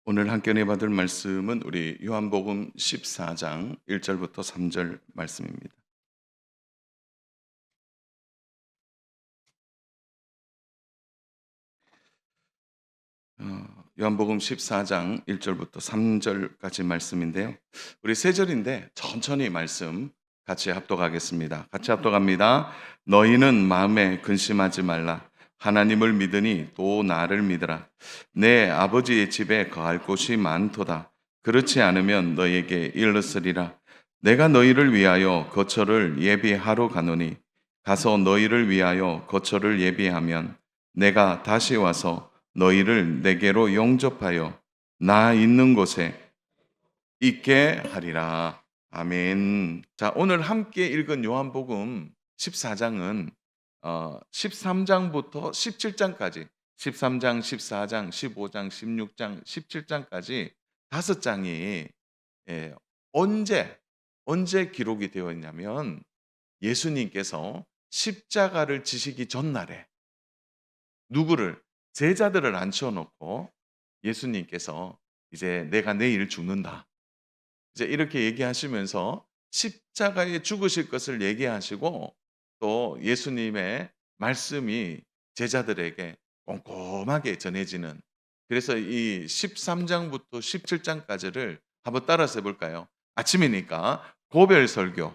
오늘 함께 은혜 받을 말씀은 우리 요한복음 14장 1절부터 3절 말씀입니다. 요한복음 14장 1절부터 3절까지 말씀인데요. 우리 세 절인데 천천히 말씀 같이 합독하겠습니다. 같이 합독합니다. 너희는 마음에 근심하지 말라. 하나님을 믿으니 또 나를 믿으라. 내 아버지의 집에 거할 곳이 많도다. 그렇지 않으면 너희에게 일렀으리라. 내가 너희를 위하여 거처를 예비하러 가노니 가서 너희를 위하여 거처를 예비하면 내가 다시 와서 너희를 내게로 영접하여 나 있는 곳에 있게 하리라. 아멘. 자, 오늘 함께 읽은 요한복음 14장은 13장부터 17장까지 13장, 14장, 15장, 16장, 17장까지 5장이 언제 기록이 되어 있냐면 예수님께서 십자가를 지시기 전날에 누구를 제자들을 앉혀 놓고 예수님께서 이제 내가 내일 죽는다. 이제 이렇게 얘기하시면서 십자가에 죽으실 것을 얘기하시고 또 예수님의 말씀이 제자들에게 꼼꼼하게 전해지는 그래서 이 13장부터 17장까지를 한번 따라서 해 볼까요? 아침이니까 고별 설교.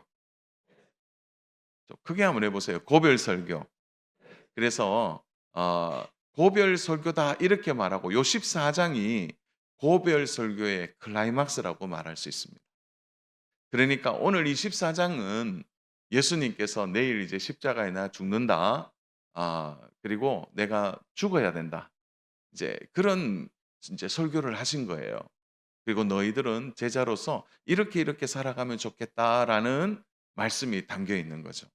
좀 크게 한번 해 보세요. 고별 설교. 그래서 고별 설교다 이렇게 말하고 요 14장이 고별 설교의 클라이막스라고 말할 수 있습니다. 그러니까 오늘 이 14장은 예수님께서 내일 이제 십자가에 나 죽는다. 그리고 내가 죽어야 된다. 이제 그런 이제 설교를 하신 거예요. 그리고 너희들은 제자로서 이렇게 살아가면 좋겠다라는 말씀이 담겨 있는 거죠.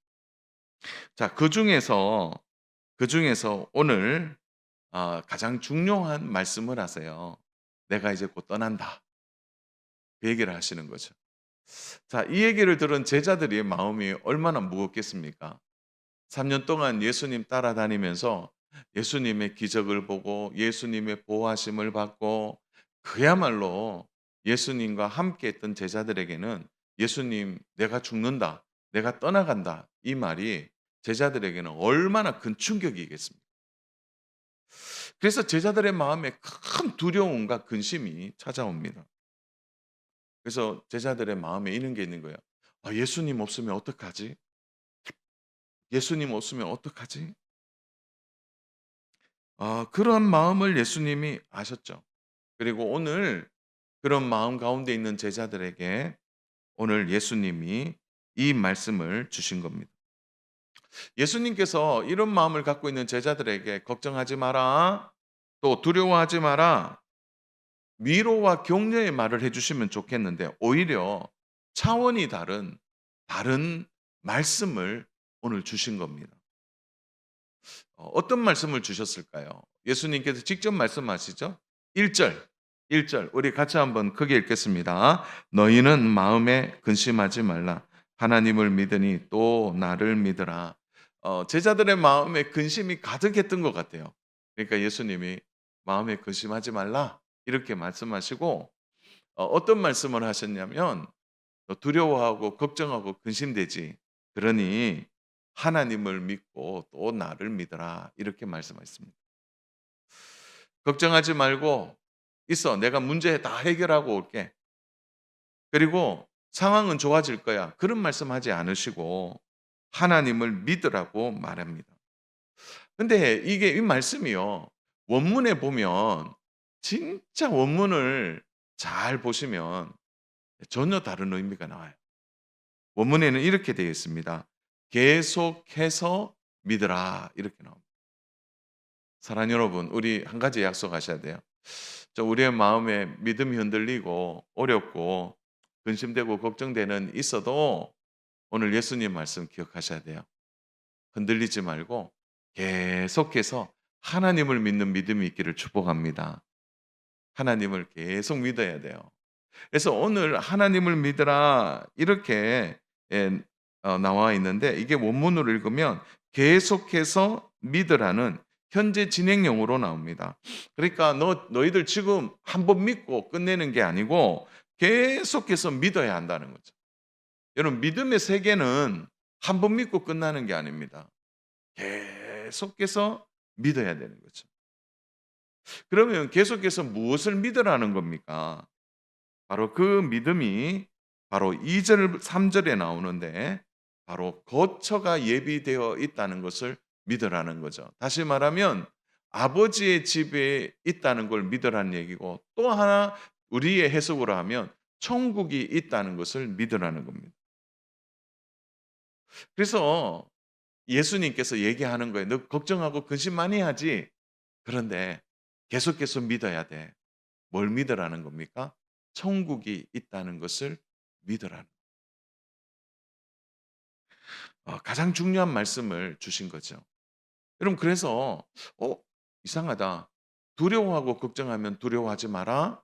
자, 그중에서 오늘 가장 중요한 말씀을 하세요. 내가 이제 곧 떠난다. 그 얘기를 하시는 거죠. 자, 이 얘기를 들은 제자들의 마음이 얼마나 무겁겠습니까? 3년 동안 예수님 따라다니면서 예수님의 기적을 보고 예수님의 보호하심을 받고 그야말로 예수님과 함께 했던 제자들에게는 예수님 내가 죽는다. 내가 떠나간다. 이 말이 제자들에게는 얼마나 큰 충격이겠습니까? 그래서 제자들의 마음에 큰 두려움과 근심이 찾아옵니다. 그래서 제자들의 마음에 이런 게 있는 거예요. 예수님 없으면 어떡하지? 예수님 없으면 어떡하지? 그런 마음을 예수님이 아셨죠. 그리고 오늘 그런 마음 가운데 있는 제자들에게 오늘 예수님이 이 말씀을 주신 겁니다. 예수님께서 이런 마음을 갖고 있는 제자들에게 걱정하지 마라. 또 두려워하지 마라. 위로와 격려의 말을 해주시면 좋겠는데 오히려 차원이 다른 말씀을 오늘 주신 겁니다. 어떤 말씀을 주셨을까요? 예수님께서 직접 말씀하시죠. 1절, 1절 우리 같이 한번 크게 읽겠습니다. 너희는 마음에 근심하지 말라. 하나님을 믿으니 또 나를 믿으라. 제자들의 마음에 근심이 가득했던 것 같아요. 그러니까 예수님이 마음에 근심하지 말라 이렇게 말씀하시고 어떤 말씀을 하셨냐면 두려워하고 걱정하고 근심되지. 그러니 하나님을 믿고 또 나를 믿어라. 이렇게 말씀하셨습니다. 걱정하지 말고 있어. 내가 문제 다 해결하고 올게. 그리고 상황은 좋아질 거야. 그런 말씀하지 않으시고 하나님을 믿으라고 말합니다. 근데 이게 이 말씀이요. 원문에 보면 진짜 원문을 잘 보시면 전혀 다른 의미가 나와요. 원문에는 이렇게 되어 있습니다. 계속해서 믿으라 이렇게 나옵니다. 사랑하는 여러분, 우리 한 가지 약속하셔야 돼요. 우리의 마음에 믿음이 흔들리고 어렵고 근심되고 걱정되는 있어도 오늘 예수님 말씀 기억하셔야 돼요. 흔들리지 말고 계속해서 하나님을 믿는 믿음이 있기를 축복합니다. 하나님을 계속 믿어야 돼요. 그래서 오늘 하나님을 믿으라 이렇게 나와 있는데 이게 원문으로 읽으면 계속해서 믿으라는 현재 진행형으로 나옵니다. 그러니까 너희들 지금 한 번 믿고 끝내는 게 아니고 계속해서 믿어야 한다는 거죠. 여러분 믿음의 세계는 한 번 믿고 끝나는 게 아닙니다. 계속해서 믿어야 되는 거죠. 그러면 계속해서 무엇을 믿으라는 겁니까? 바로 그 믿음이 바로 2 절 3 절에 나오는데 바로 거처가 예비되어 있다는 것을 믿으라는 거죠. 다시 말하면 아버지의 집에 있다는 걸 믿으라는 얘기고 또 하나 우리의 해석으로 하면 천국이 있다는 것을 믿으라는 겁니다. 그래서 예수님께서 얘기하는 거예요. "너 걱정하고 근심 많이 하지? 그런데 계속해서 믿어야 돼." 뭘 믿으라는 겁니까? 천국이 있다는 것을 믿으라는 가장 중요한 말씀을 주신 거죠. 여러분 그래서 '어 이상하다. 두려워하고 걱정하면 두려워하지 마라.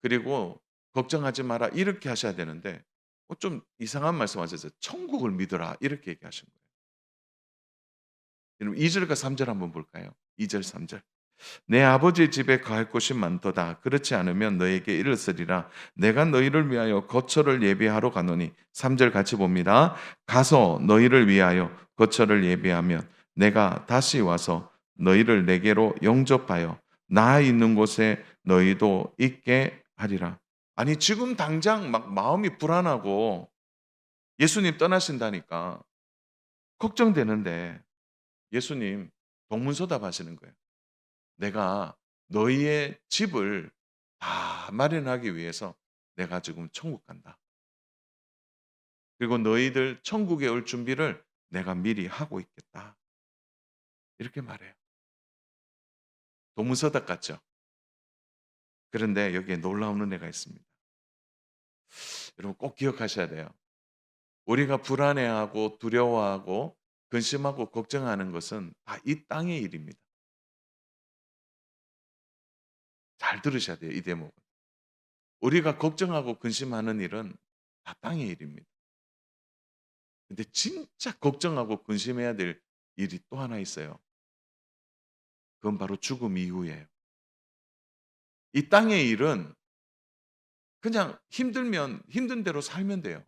그리고 걱정하지 마라.' 이렇게 하셔야 되는데 좀 이상한 말씀하셨어요. "천국을 믿어라." 이렇게 얘기하신 거예요. 여러분 2 절과 3절 한번 볼까요? 2 절 3 절. "내 아버지의 집에 거할 곳이 많도다. 그렇지 않으면 너에게 이르시리라. 내가 너희를 위하여 거처를 예비하러 가노니." 3절 같이 봅니다. "가서 너희를 위하여 거처를 예비하면 내가 다시 와서 너희를 내게로 영접하여 나 있는 곳에 너희도 있게 하리라." 아니 지금 당장 막 마음이 불안하고 예수님 떠나신다니까 걱정되는데 예수님 동문서답하시는 거예요. 내가 너희의 집을 다 마련하기 위해서 내가 지금 천국 간다. 그리고 너희들 천국에 올 준비를 내가 미리 하고 있겠다. 이렇게 말해요. 동문서답 같죠? 그런데 여기에 놀라운 은혜가 있습니다. 여러분 꼭 기억하셔야 돼요. 우리가 불안해하고 두려워하고 근심하고 걱정하는 것은 다 이 땅의 일입니다. 잘 들으셔야 돼요, 이 대목은. 우리가 걱정하고 근심하는 일은 다 땅의 일입니다. 근데 진짜 걱정하고 근심해야 될 일이 또 하나 있어요. 그건 바로 죽음 이후예요. 이 땅의 일은 그냥 힘들면 힘든 대로 살면 돼요.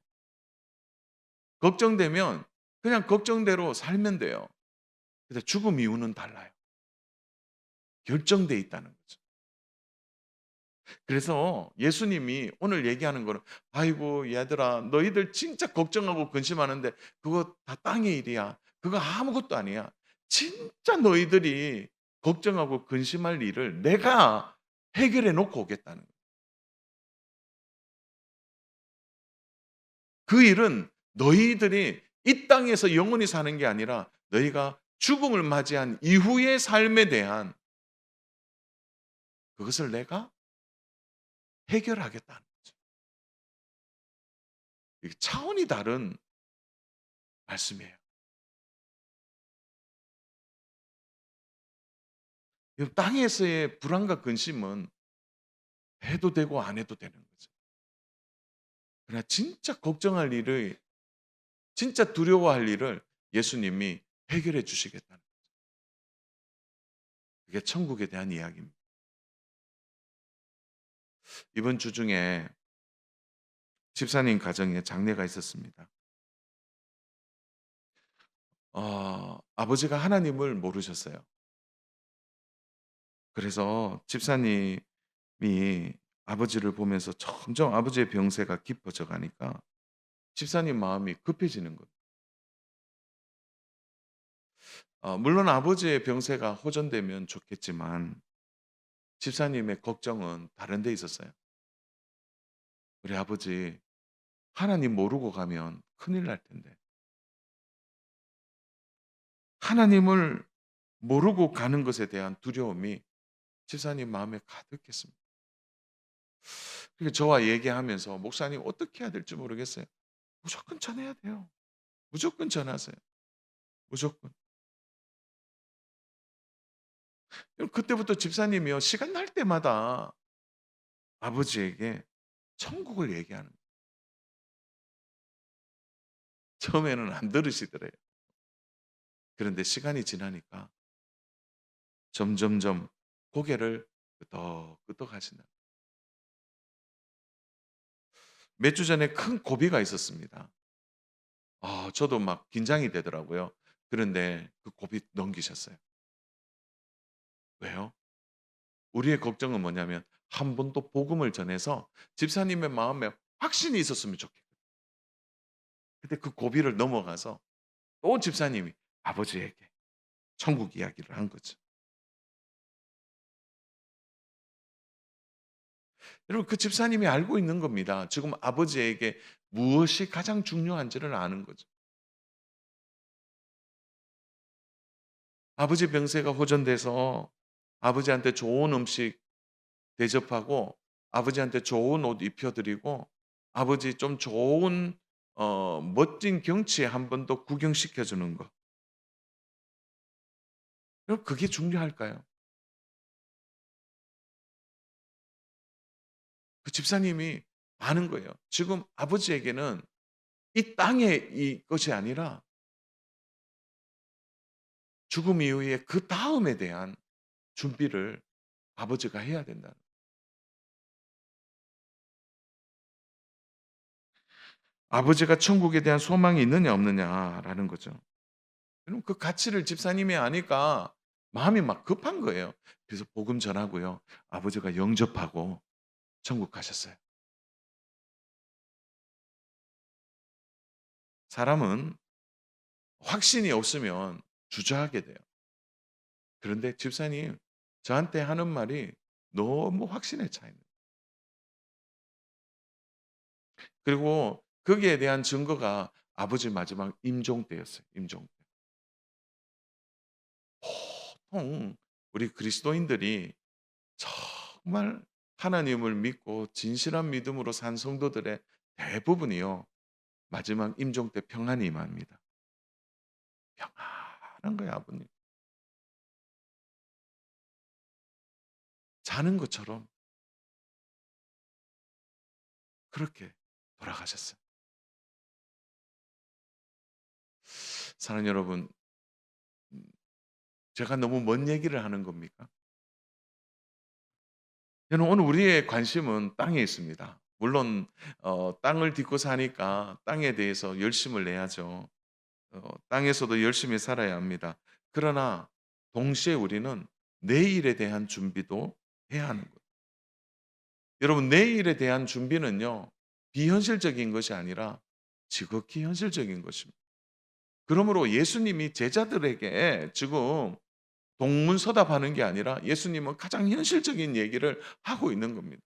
걱정되면 그냥 걱정대로 살면 돼요. 근데 죽음 이후는 달라요. 결정돼 있다는 거죠. 그래서 예수님이 오늘 얘기하는 거는 "아이고 얘들아 너희들 진짜 걱정하고 근심하는데 그거 다 땅의 일이야. 그거 아무것도 아니야. 진짜 너희들이 걱정하고 근심할 일을 내가 해결해 놓고 오겠다는 거예요. 그 일은 너희들이 이 땅에서 영원히 사는 게 아니라 너희가 죽음을 맞이한 이후의 삶에 대한 그것을 내가 해결하겠다는 거죠. 이게 차원이 다른 말씀이에요. 이 땅에서의 불안과 근심은 해도 되고 안 해도 되는 거죠. 그러나 진짜 걱정할 일을 진짜 두려워할 일을 예수님이 해결해 주시겠다는 그게 천국에 대한 이야기입니다. 이번 주 중에 집사님 가정에 장례가 있었습니다. 아버지가 하나님을 모르셨어요. 그래서 집사님이 아버지를 보면서 점점 아버지의 병세가 깊어져 가니까 집사님 마음이 급해지는 거예요. 물론 아버지의 병세가 호전되면 좋겠지만 집사님의 걱정은 다른 데 있었어요. "우리 아버지 하나님 모르고 가면 큰일 날 텐데." 하나님을 모르고 가는 것에 대한 두려움이 집사님 마음에 가득했습니다. 그래서 저와 얘기하면서 "목사님 어떻게 해야 될지 모르겠어요." "무조건 전해야 돼요. 무조건 전하세요. 무조건." 그때부터 집사님이요. 시간 날 때마다 아버지에게 천국을 얘기하는 거예요. 처음에는 안 들으시더래요. 그런데 시간이 지나니까 점점점 고개를 끄덕끄덕 하시는. 몇 주 전에 큰 고비가 있었습니다. 저도 막 긴장이 되더라고요. 그런데 그 고비 넘기셨어요. 왜요? 우리의 걱정은 뭐냐면 한 번 또 복음을 전해서 집사님의 마음에 확신이 있었으면 좋겠고, 근데 그 고비를 넘어가서 또 집사님이 아버지에게 천국 이야기를 한 거죠. 여러분, 그 집사님이 알고 있는 겁니다. 지금 아버지에게 무엇이 가장 중요한지를 아는 거죠. 아버지 병세가 호전돼서 아버지한테 좋은 음식 대접하고 아버지한테 좋은 옷 입혀 드리고 아버지 좀 좋은 멋진 경치에 한 번 더 구경시켜 주는 거. 여러분, 그게 중요할까요? 그 집사님이 아는 거예요. 지금 아버지에게는 이 땅의 이것이 아니라 죽음 이후에 그다음에 대한 준비를 아버지가 해야 된다는. 아버지가 천국에 대한 소망이 있느냐 없느냐라는 거죠. 그럼 그 가치를 집사님이 아니까 마음이 막 급한 거예요. 그래서 복음 전하고요. 아버지가 영접하고 천국 가셨어요. 사람은 확신이 없으면 주저하게 돼요. 그런데 집사님 저한테 하는 말이 너무 확신에 차 있는. 그리고 거기에 대한 증거가 아버지 마지막 임종 때였어요. 임종 때. 보통 우리 그리스도인들이 정말 하나님을 믿고 진실한 믿음으로 산 성도들의 대부분이요. 마지막 임종 때 평안이 임합니다. 평안한 거예요, 아버님. 자는 것처럼 그렇게 돌아가셨어요. 사랑하는 여러분, 음 제가 너무 먼 얘기를 하는 겁니까? 저는 오늘 우리의 관심은 땅에 있습니다. 물론 땅을 딛고 사니까 땅에 대해서 열심을 내야죠. 땅에서도 열심히 살아야 합니다. 그러나 동시에 우리는 내일에 대한 준비도 해야 하는 거예요. 여러분, 내일에 대한 준비는요. 비현실적인 것이 아니라 지극히 현실적인 것입니다. 그러므로 예수님이 제자들에게 지금 동문서답하는 게 아니라 예수님은 가장 현실적인 얘기를 하고 있는 겁니다.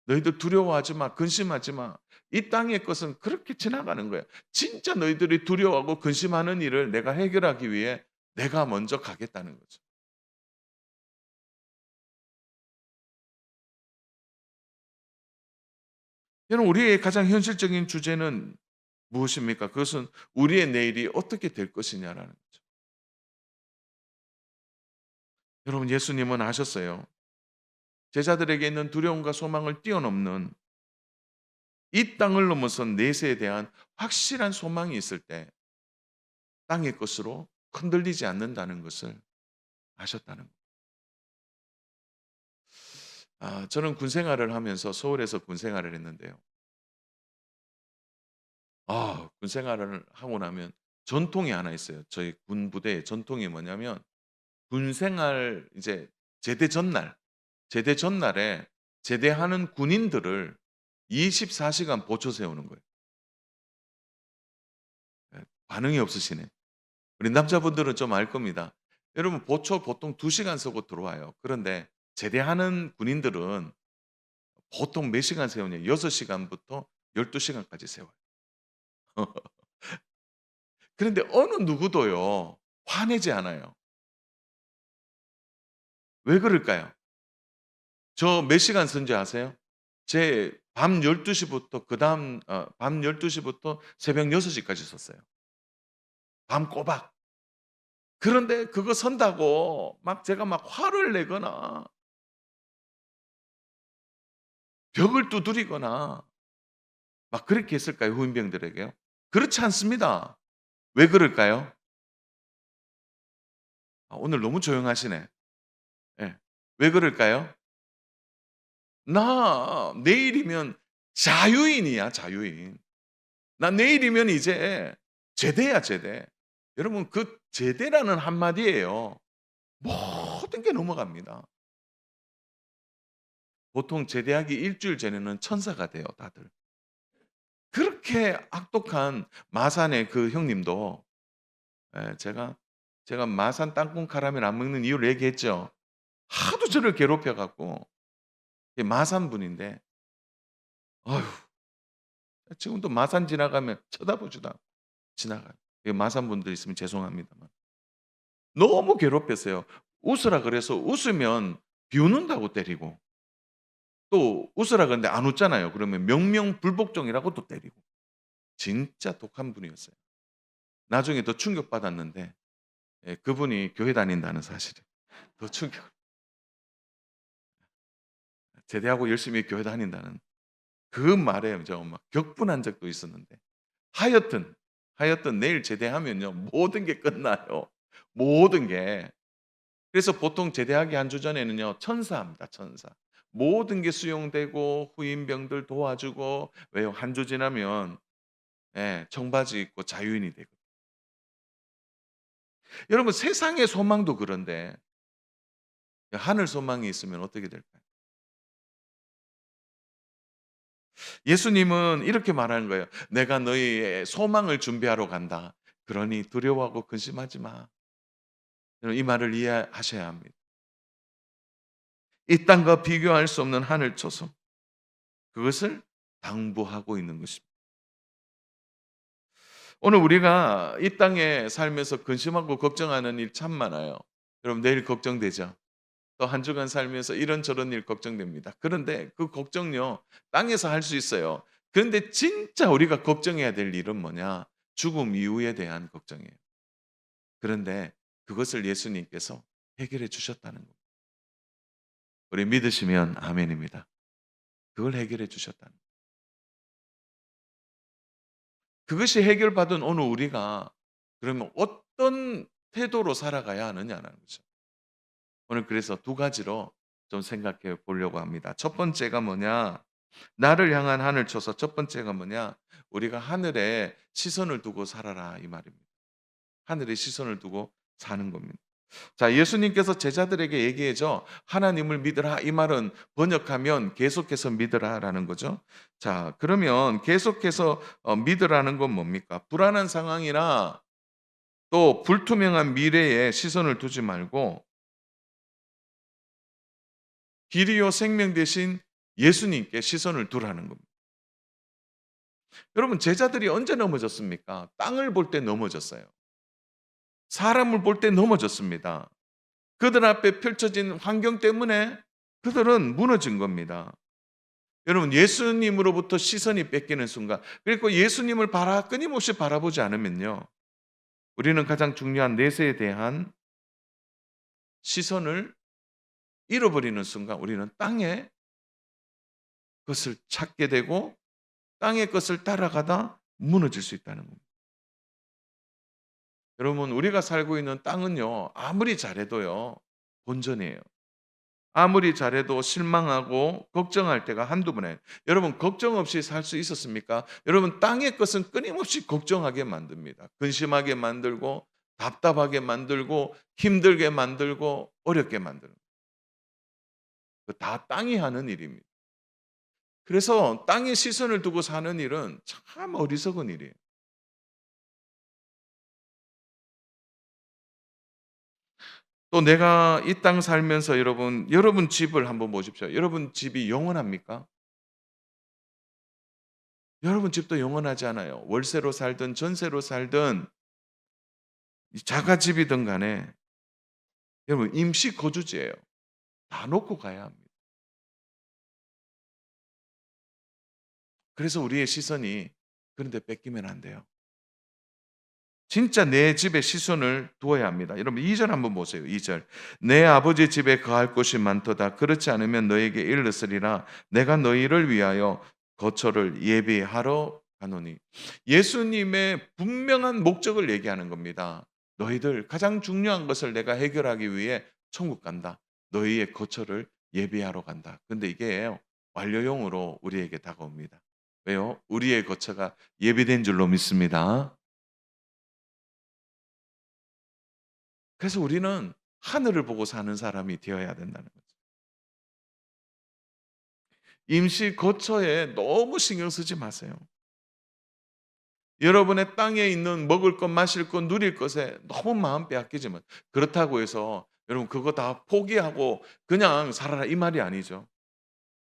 너희들 두려워하지 마, 근심하지 마. 이 땅의 것은 그렇게 지나가는 거야. 진짜 너희들이 두려워하고 근심하는 일을 내가 해결하기 위해 내가 먼저 가겠다는 거죠. 여러분, 우리의 가장 현실적인 주제는 무엇입니까? 그것은 우리의 내일이 어떻게 될 것이냐라는 거죠. 여러분, 예수님은 아셨어요. 제자들에게 있는 두려움과 소망을 뛰어넘는 이 땅을 넘어선 내세에 대한 확실한 소망이 있을 때 땅의 것으로 흔들리지 않는다는 것을 아셨다는 거예요. 저는 군 생활을 하면서 서울에서 군 생활을 했는데요. 군 생활을 하고 나면 전통이 하나 있어요. 저희 군 부대의 전통이 뭐냐면 군 생활 이제 제대 전날, 제대 전날에 제대하는 군인들을 24시간 시간 보초 세우는 거예요. 예, 반응이 없으시네. 우리 남자분들은 좀 알 겁니다. 여러분, 보초 보통 2시간 시간 서고 들어와요. 그런데 제대하는 군인들은 보통 몇 시간 세우냐? 6시간 시간부터 12시간 시간까지 세워요. 그런데 어느 누구도요, 화내지 않아요. 왜 그럴까요? 저 몇 시간 쓴지 아세요? 제 밤 12시 부터 그다음 밤 12시 부터 새벽 6시 까지 썼어요. 밤 꼬박. 그런데 그거 선다고 막 제가 막 화를 내거나 벽을 두드리거나 막 그렇게 했을까요? 후임병들에게요? 그렇지 않습니다. 왜 그럴까요? 오늘 너무 조용하시네. 예. 왜 그럴까요? 나 내일이면 자유인이야, 자유인. 나 내일이면 이제 제대야, 제대. 여러분 그 제대라는 한마디에요. 모든 게 넘어갑니다. 보통 제대하기 일주일 전에는 천사가 돼요, 다들. 그렇게 악독한 마산의 그 형님도 예 제가 마산 땅콩 카라멜 안 먹는 이유를 얘기했죠. 하도 저를 괴롭혀 갖고 이 마산 분인데 아유 지금도 마산 지나가면 쳐다보지도 않고 지나가요. 이 마산 분들 있으면 죄송합니다만. 너무 괴롭혔어요. 웃으라 그래서 웃으면 비웃는다고 때리고 또 웃으라 그러는데 안 웃잖아요. 그러면 명명불복종이라고 또 때리고. 진짜 독한 분이었어요. 나중에 더 충격받았는데 예 그분이 교회 다닌다는 사실에 더 충격 제대하고 열심히 교회 다닌다는 그 말에 저 막 격분한 적도 있었는데 하여튼, 하여튼 내일 제대하면요 모든 게 끝나요. 모든 게. 그래서 보통 제대하기 한 주 전에는요 천사합니다, 천사. 모든 게 수용되고 후임병들 도와주고 왜요? 한 주 지나면 예 청바지 입고 자유인이 되고. 여러분 세상의 소망도 그런데 하늘 소망이 있으면 어떻게 될까요? 예수님은 이렇게 말하는 거예요. "내가 너희의 소망을 준비하러 간다. 그러니 두려워하고 근심하지 마." 여러분 이 말을 이해하셔야 합니다. 이 땅과 비교할 수 없는 하늘 초성 그것을 당부하고 있는 것입니다. 오늘 우리가 이 땅에 살면서 근심하고 걱정하는 일 참 많아요. 여러분 내일 걱정되죠? 또 한 주간 살면서 이런저런 일 걱정됩니다. 그런데 그 걱정요 땅에서 할 수 있어요. 그런데 진짜 우리가 걱정해야 될 일은 뭐냐? 죽음 이후에 대한 걱정이에요. 그런데 그것을 예수님께서 해결해 주셨다는 겁니다. 우리 믿으시면 아멘입니다. 그걸 해결해 주셨다는 거예요. 그것이 해결받은 오늘 우리가 그러면 어떤 태도로 살아가야 하느냐는 거죠. 오늘 그래서 두 가지로 좀 생각해 보려고 합니다. 첫 번째가 뭐냐? 나를 향한 하늘 쳐서 첫 번째가 뭐냐? 우리가 하늘에 시선을 두고 살아라 이 말입니다. 하늘에 시선을 두고 사는 겁니다. 자, 예수님께서 제자들에게 얘기해줘. 하나님을 믿으라. 이 말은 번역하면 계속해서 믿으라라는 거죠. 자, 그러면 계속해서 믿으라는 건 뭡니까? 불안한 상황이나 또 불투명한 미래에 시선을 두지 말고 길이요 생명 대신 예수님께 시선을 두라는 겁니다. 여러분 제자들이 언제 넘어졌습니까? 땅을 볼 때 넘어졌어요. 사람을 볼 때 넘어졌습니다. 그들 앞에 펼쳐진 환경 때문에 그들은 무너진 겁니다. 여러분 예수님으로부터 시선이 뺏기는 순간 그리고 예수님을 끊임없이 바라보지 않으면요. 우리는 가장 중요한 내세에 대한 시선을 잃어버리는 순간 우리는 땅의 것을 찾게 되고 땅의 것을 따라가다 무너질 수 있다는 겁니다. 여러분 우리가 살고 있는 땅은요. 아무리 잘해도요. 본전이에요. 아무리 잘해도 실망하고 걱정할 때가 한두 번 해요. 여러분 걱정 없이 살 수 있었습니까? 여러분 땅의 것은 끊임없이 걱정하게 만듭니다. 근심하게 만들고 답답하게 만들고 힘들게 만들고 어렵게 만드는 그 다 땅이 하는 일입니다. 그래서 땅에 시선을 두고 사는 일은 참 어리석은 일이에요. 또 내가 이 땅 살면서 여러분 집을 한번 보십시오. 여러분 집이 영원합니까? 여러분 집도 영원하지 않아요. 월세로 살든 전세로 살든 이 자가집이든 간에 여러분 임시 거주지예요. 다 놓고 가야 합니다. 그래서 우리의 시선이 그런 데 뺏기면 안 돼요. 진짜 내 집에 시선을 두어야 합니다. 여러분 2절 한번 보세요. 2 절. "내 아버지 집에 거할 곳이 많도다. 그렇지 않으면 너에게 이르렀으리라. 내가 너희를 위하여 거처를 예비하러 가노니." 예수님의 분명한 목적을 얘기하는 겁니다. "너희들 가장 중요한 것을 내가 해결하기 위해 천국 간다. 너희의 거처를 예비하러 간다. 근데 이게 완료형으로 우리에게 다가옵니다. 왜요? 우리의 거처가 예비된 줄로 믿습니다. 그래서 우리는 하늘을 보고 사는 사람이 되어야 된다는 거죠. 임시 거처에 너무 신경 쓰지 마세요. 여러분의 땅에 있는 먹을 것, 마실 것, 누릴 것에 너무 마음 빼앗기지만, 그렇다고 해서 여러분 그거 다 포기하고 그냥 살아라 이 말이 아니죠.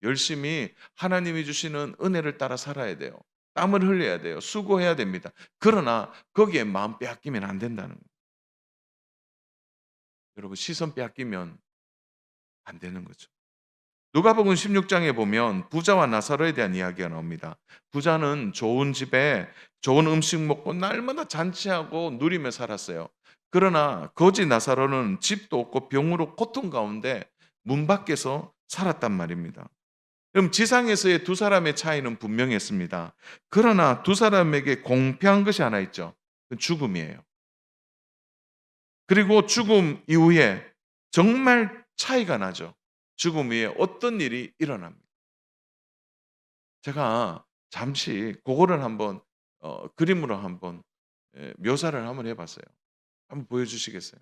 열심히 하나님이 주시는 은혜를 따라 살아야 돼요. 땀을 흘려야 돼요. 수고해야 됩니다. 그러나 거기에 마음 빼앗기면 안 된다는 거예요. 여러분 시선 빼앗기면 안 되는 거죠. 누가복음 16장에 보면 부자와 나사로에 대한 이야기가 나옵니다. 부자는 좋은 집에 좋은 음식 먹고 날마다 잔치하고 누리며 살았어요. 그러나 거지 나사로는 집도 없고 병으로 고통 가운데 문 밖에서 살았단 말입니다. 그럼 지상에서의 두 사람의 차이는 분명했습니다. 그러나 두 사람에게 공평한 것이 하나 있죠. 그 죽음이에요. 그리고 죽음 이후에 정말 차이가 나죠. 죽음 위에 어떤 일이 일어납니다. 제가 잠시 그거를 한번 그림으로 한번 묘사를 한번 해 봤어요. 한번 보여 주시겠어요?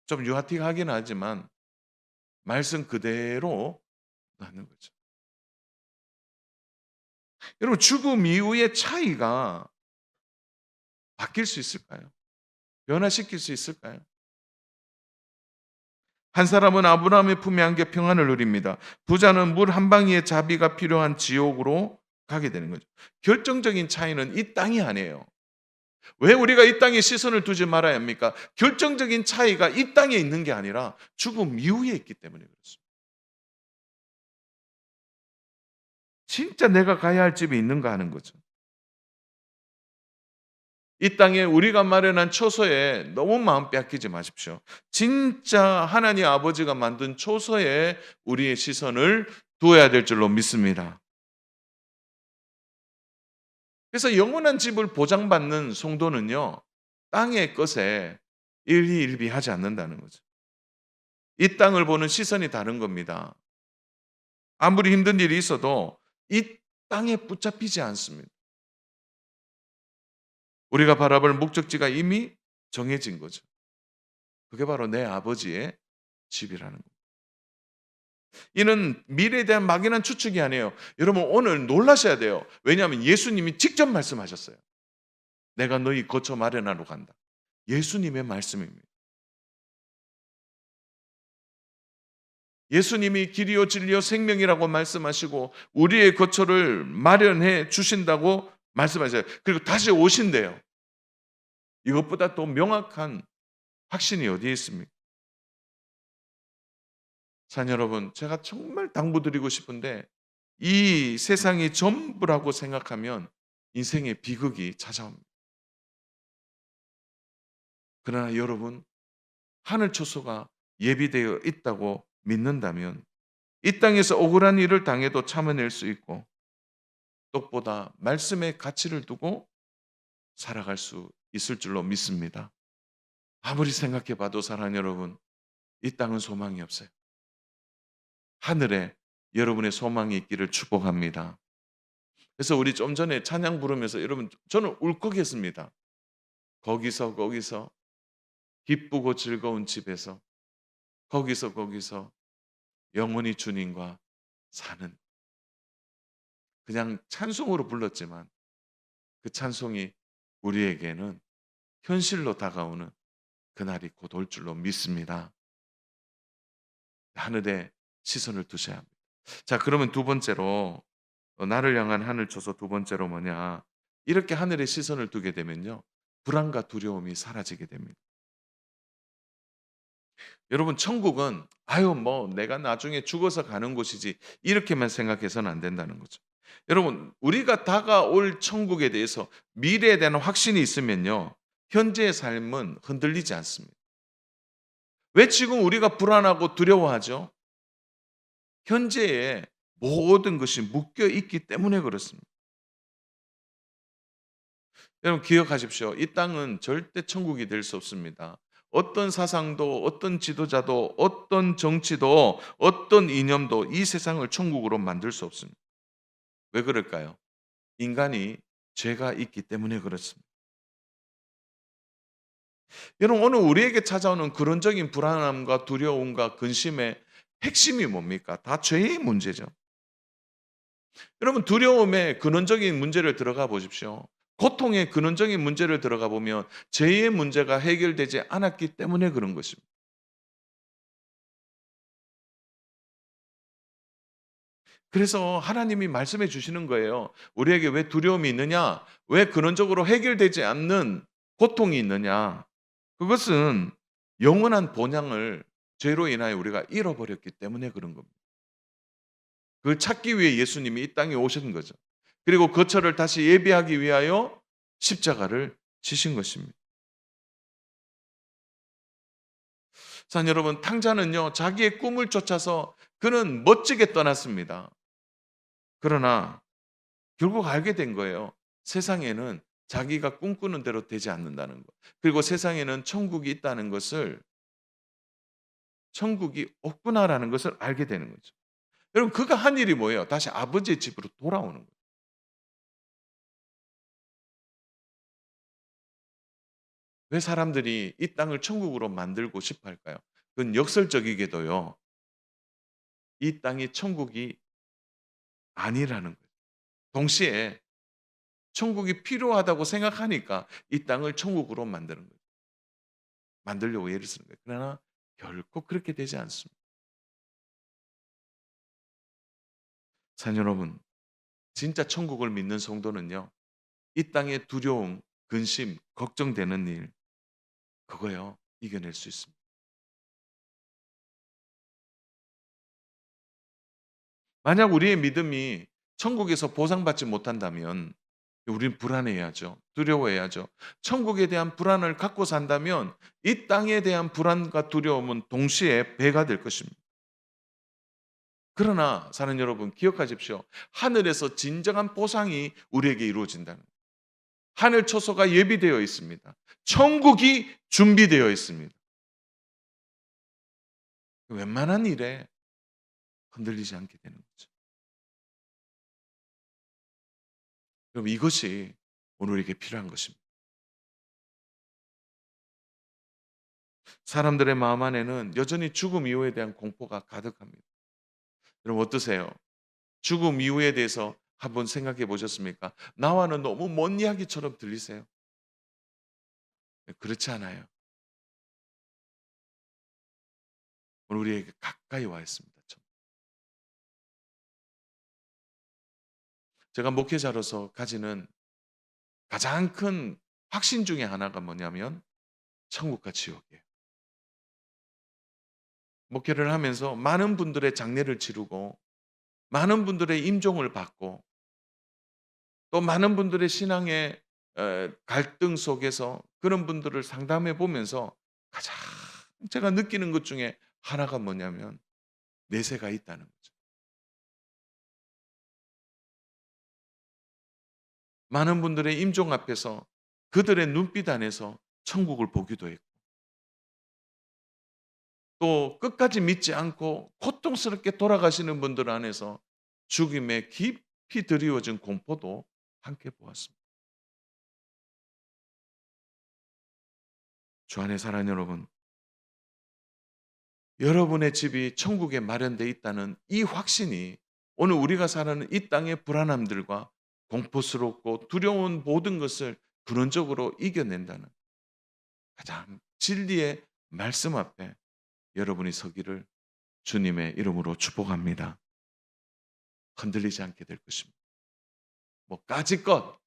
좀 유아틱하긴 하지만 말씀 그대로 나는 거죠. 여러분 죽음 이후의 차이가 바뀔 수 있을까요? 변화시킬 수 있을까요? 한 사람은 아브라함의 품에 안겨 평안을 누립니다. 부자는 물 한 방울의 자비가 필요한 지옥으로 가게 되는 거죠. 결정적인 차이는 이 땅이 아니에요. 왜 우리가 이 땅에 시선을 두지 말아야 합니까? 결정적인 차이가 이 땅에 있는 게 아니라 죽음 이후에 있기 때문에 그렇습니다. 진짜 내가 가야 할 집이 있는가 하는 거죠. 이 땅에 우리가 마련한 초소에 너무 마음 빼앗기지 마십시오. 진짜 하나님 아버지가 만든 초소에 우리의 시선을 두어야 될 줄로 믿습니다. 그래서 영원한 집을 보장받는 성도는요, 땅의 것에 일희일비하지 않는다는 거죠. 이 땅을 보는 시선이 다른 겁니다. 아무리 힘든 일이 있어도 이 땅에 붙잡히지 않습니다. 우리가 바라볼 목적지가 이미 정해진 거죠. 그게 바로 내 아버지의 집이라는 겁니다. 이는 미래에 대한 막연한 추측이 아니에요. 여러분 오늘 놀라셔야 돼요. 왜냐하면 예수님이 직접 말씀하셨어요. 내가 너희 거처 마련하러 간다. 예수님의 말씀입니다. 예수님이 길이요 진리요 생명이라고 말씀하시고 우리의 거처를 마련해 주신다고 말씀하셔요. 그리고 다시 오신대요. 이것보다 더 명확한 확신이 어디에 있습니까? 자녀 여러분, 제가 정말 당부드리고 싶은데 이 세상이 전부라고 생각하면 인생의 비극이 찾아옵니다. 그러나 여러분, 하늘 초소가 예비되어 있다고 믿는다면 이 땅에서 억울한 일을 당해도 참아낼 수 있고 똑보다 말씀의 가치를 두고 살아갈 수 있을 줄로 믿습니다. 아무리 생각해 봐도 사랑하는 여러분, 이 땅은 소망이 없어요. 하늘에 여러분의 소망이 있기를 축복합니다. 그래서 우리 좀 전에 찬양 부르면서 여러분 저는 울컥했습니다. 거기서 기쁘고 즐거운 집에서 거기서 영원히 주님과 사는 그냥 찬송으로 불렀지만 그 찬송이 우리에게는 현실로 다가오는 그날이 곧 올 줄로 믿습니다. 하늘에 시선을 두셔야 합니다. 자, 그러면 두 번째로 나를 향한 하늘 쳐서 두 번째로 뭐냐? 이렇게 하늘에 시선을 두게 되면요. 불안과 두려움이 사라지게 됩니다. 여러분 천국은 아유 뭐 내가 나중에 죽어서 가는 곳이지 이렇게만 생각해서는 안 된다는 거죠. 여러분 우리가 다가올 천국에 대해서 미래에 대한 확신이 있으면요. 현재의 삶은 흔들리지 않습니다. 왜 지금 우리가 불안하고 두려워하죠? 현재에 모든 것이 묶여 있기 때문에 그렇습니다. 여러분 기억하십시오. 이 땅은 절대 천국이 될 수 없습니다. 어떤 사상도 어떤 지도자도 어떤 정치도 어떤 이념도 이 세상을 천국으로 만들 수 없습니다. 왜 그럴까요? 인간이 죄가 있기 때문에 그렇습니다. 여러분 오늘 우리에게 찾아오는 근원적인 불안함과 두려움과 근심의 핵심이 뭡니까? 다 죄의 문제죠. 여러분 두려움의 근원적인 문제를 들어가 보십시오. 고통의 근원적인 문제를 들어가 보면 죄의 문제가 해결되지 않았기 때문에 그런 것입니다. 그래서 하나님이 말씀해 주시는 거예요. 우리에게 왜 두려움이 있느냐? 왜 근원적으로 해결되지 않는 고통이 있느냐? 그것은 영원한 본향을 죄로 인하여 우리가 잃어버렸기 때문에 그런 겁니다. 그걸 찾기 위해 예수님이 이 땅에 오신 거죠. 그리고 그 처를 다시 예비하기 위하여 십자가를 지신 것입니다. 자, 여러분, 탕자는요, 자기의 꿈을 쫓아서 그는 멋지게 떠났습니다. 그러나 결국 알게 된 거예요. 세상에는 자기가 꿈꾸는 대로 되지 않는다는 것. 그리고 세상에는 천국이 있다는 것을, 천국이 없구나라는 것을 알게 되는 거죠. 여러분, 그가 한 일이 뭐예요? 다시 아버지의 집으로 돌아오는 거예요. 왜 사람들이 이 땅을 천국으로 만들고 싶어 할까요? 그건 역설적이게도요, 이 땅이 천국이 아니라는 거예요. 동시에 천국이 필요하다고 생각하니까 이 땅을 천국으로 만드는 거예요. 만들려고 애를 쓰는 거예요. 그러나 결코 그렇게 되지 않습니다. 사랑 여러분, 진짜 천국을 믿는 성도는요, 이 땅의 두려움, 근심, 걱정되는 일, 그거요, 이겨낼 수 있습니다. 만약 우리의 믿음이 천국에서 보상받지 못한다면 우리는 불안해야죠. 두려워해야죠. 천국에 대한 불안을 갖고 산다면 이 땅에 대한 불안과 두려움은 동시에 배가 될 것입니다. 그러나 사는 여러분 기억하십시오. 하늘에서 진정한 보상이 우리에게 이루어진다는 거예요. 하늘 초소가 예비되어 있습니다. 천국이 준비되어 있습니다. 웬만한 일에 흔들리지 않게 되는 거죠. 그럼 이것이 오늘 우리에게 필요한 것입니다. 사람들의 마음 안에는 여전히 죽음 이후에 대한 공포가 가득합니다. 여러분 어떠세요? 죽음 이후에 대해서 한번 생각해 보셨습니까? 나와는 너무 먼 이야기처럼 들리세요? 네, 그렇지 않아요. 오늘 우리에게 가까이 와 있습니다. 제가 목회자로서 가지는 가장 큰 확신 중에 하나가 뭐냐면 천국과 지옥이에요. 목회를 하면서 많은 분들의 장례를 치르고 많은 분들의 임종을 받고 또 많은 분들의 신앙의 갈등 속에서 그런 분들을 상담해 보면서 가장 제가 느끼는 것 중에 하나가 뭐냐면 내세가 있다는 거죠. 많은 분들의 임종 앞에서 그들의 눈빛 안에서 천국을 보기도 했고 또 끝까지 믿지 않고 고통스럽게 돌아가시는 분들 안에서 죽임에 깊이 드리워진 공포도 함께 보았습니다. 주 안에 사랑하는 여러분, 여러분의 집이 천국에 마련되어 있다는 이 확신이 오늘 우리가 사는 이 땅의 불안함들과 공포스럽고 두려운 모든 것을 근원적으로 이겨낸다는 가장 진리의 말씀 앞에 여러분이 서기를 주님의 이름으로 축복합니다. 흔들리지 않게 될 것입니다. 뭐 까짓것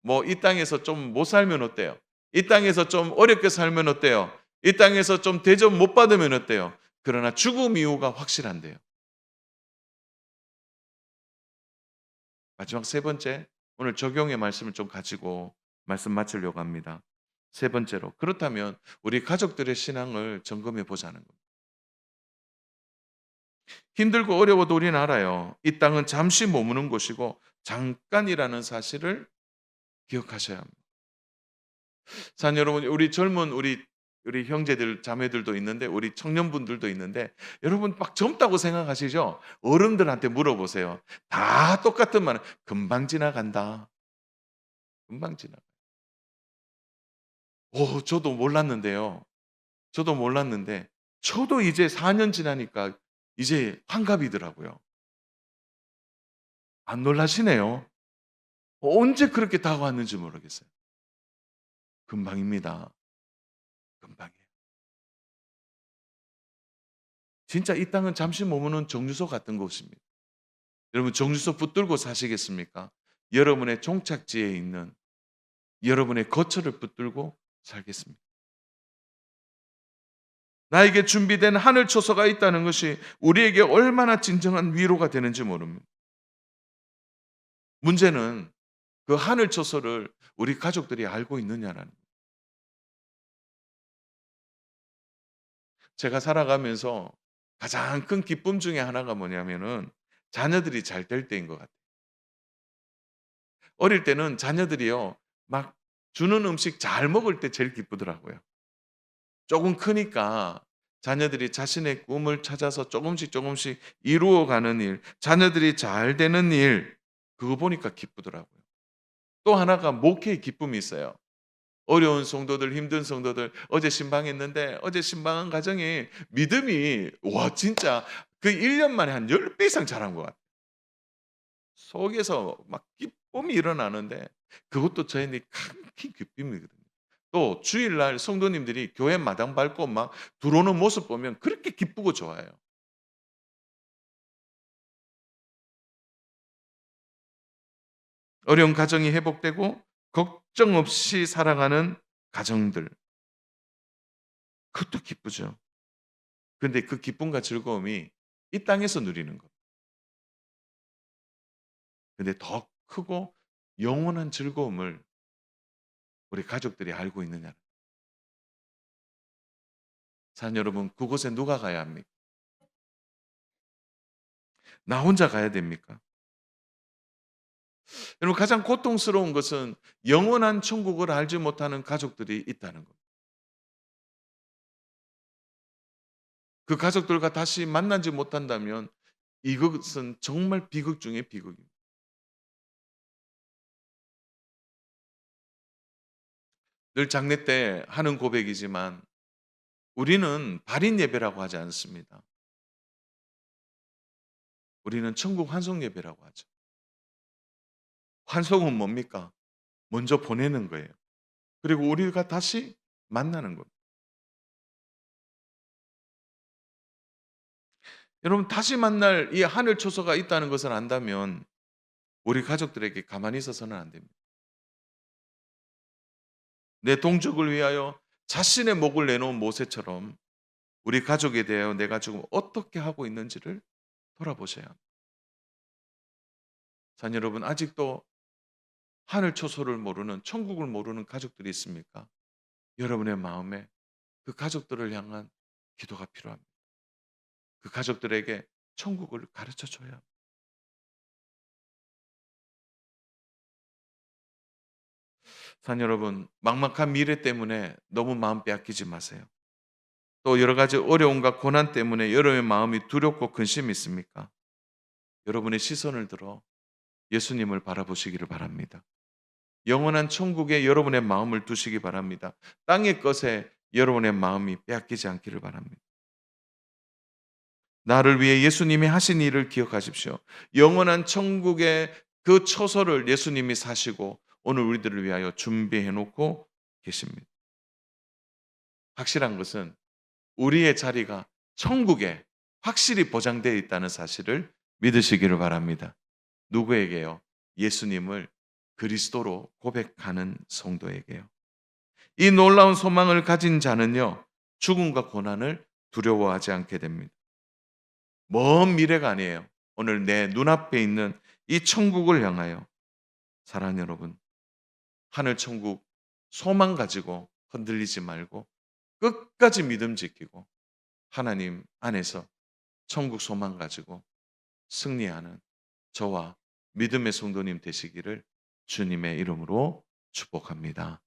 뭐 이 땅에서 좀 못 살면 어때요? 이 땅에서 좀 어렵게 살면 어때요? 이 땅에서 좀 대접 못 받으면 어때요? 그러나 죽음 이후가 확실한데요. 마지막 세 번째, 오늘 적용의 말씀을 좀 가지고 말씀 마치려고 합니다. 세 번째로, 그렇다면 우리 가족들의 신앙을 점검해 보자는 겁니다. 힘들고 어려워도 우리는 알아요. 이 땅은 잠시 머무는 곳이고 잠깐이라는 사실을 기억하셔야 합니다. 자, 여러분, 우리 젊은 우리 우리 형제들 자매들도 있는데 우리 청년분들도 있는데 여러분 막 젊다고 생각하시죠? 어른들한테 물어보세요. 다 똑같은 말은 "금방 지나간다." 금방 지나가요. 저도 몰랐는데요. 저도 몰랐는데 저도 이제 4년 지나니까 이제 환갑이더라고요. 안 놀라시네요. 언제 그렇게 다가왔는지 모르겠어요. 금방입니다. 금방이에요. 진짜 이 땅은 잠시 머무는 정류소 같은 곳입니다. 여러분 정류소 붙들고 사시겠습니까? 여러분의 종착지에 있는 여러분의 거처를 붙들고 살겠습니다. 나에게 준비된 하늘 초소가 있다는 것이 우리에게 얼마나 진정한 위로가 되는지 모릅니다. 문제는 그 하늘 초소를 우리 가족들이 알고 있느냐라는 거예요. 제가 살아가면서 가장 큰 기쁨 중에 하나가 뭐냐면은 자녀들이 잘 될 때인 것 같아요. 어릴 때는 자녀들이요. 막 주는 음식 잘 먹을 때 제일 기쁘더라고요. 조금 크니까 자녀들이 자신의 꿈을 찾아서 조금씩 조금씩 이루어가는 일, 자녀들이 잘 되는 일 그거 보니까 기쁘더라고요. 또 하나가 목회의 기쁨이 있어요. 어려운 성도들, 힘든 성도들 어제 신방했는데 어제 신방한 가정이 믿음이 와 진짜 그 1년 만에 한 10배 이상 자란 것 같아요. 속에서 막 기쁨이 일어나는데 그것도 저희는 큰 기쁨이거든요. 또 주일날 성도님들이 교회 마당 밟고 막 들어오는 모습 보면 그렇게 기쁘고 좋아요. 어려운 가정이 회복되고 걱정 없이 살아가는 가정들 그것도 기쁘죠. 근데 그 기쁨과 즐거움이 이 땅에서 누리는 것. 근데 더 크고 영원한 즐거움을 우리 가족들이 알고 있느냐. 사는 여러분 그곳에 누가 가야 합니까? 나 혼자 가야 됩니까? 여러분 가장 고통스러운 것은 영원한 천국을 알지 못하는 가족들이 있다는 것. 그 가족들과 다시 만나지 못한다면 이것은 정말 비극 중의 비극입니다. 늘 장례 때 하는 고백이지만 우리는 발인 예배라고 하지 않습니다. 우리는 천국 환송 예배라고 하죠. 환송은 뭡니까? 먼저 보내는 거예요. 그리고 우리가 다시 만나는 겁니다. 여러분 다시 만날 이 하늘 초소가 있다는 것을 안다면 우리 가족들에게 가만히 있어서는 안 됩니다. 내 동족을 위하여 자신의 목을 내놓은 모세처럼 우리 가족에 대하여 내가 지금 어떻게 하고 있는지를 돌아보셔야 합니다. 자, 여러분 아직도 하늘 초소를 모르는 천국을 모르는 가족들이 있습니까? 여러분의 마음에 그 가족들을 향한 기도가 필요합니다. 그 가족들에게 천국을 가르쳐 줘야 합니다. 자, 여러분 막막한 미래 때문에 너무 마음 빼앗기지 마세요. 또 여러 가지 어려움과 고난 때문에 여러분의 마음이 두렵고 근심이 있습니까? 여러분의 시선을 들어 예수님을 바라보시기를 바랍니다. 영원한 천국에 여러분의 마음을 두시기 바랍니다. 땅의 것에 여러분의 마음이 빼앗기지 않기를 바랍니다. 나를 위해 예수님이 하신 일을 기억하십시오. 영원한 천국의 그 처소를 예수님이 사시고 오늘 우리들을 위하여 준비해 놓고 계십니다. 확실한 것은 우리의 자리가 천국에 확실히 보장되어 있다는 사실을 믿으시기를 바랍니다. 누구에게요? 예수님을 그리스도로 고백하는 성도에게요. 이 놀라운 소망을 가진 자는요, 죽음과 고난을 두려워하지 않게 됩니다. 먼 미래가 아니에요. 오늘 내 눈앞에 있는 이 천국을 향하여 사랑하는 여러분, 하늘 천국 소망 가지고 흔들리지 말고 끝까지 믿음 지키고 하나님 안에서 천국 소망 가지고 승리하는 저와 믿음의 성도님 되시기를 주님의 이름으로 축복합니다.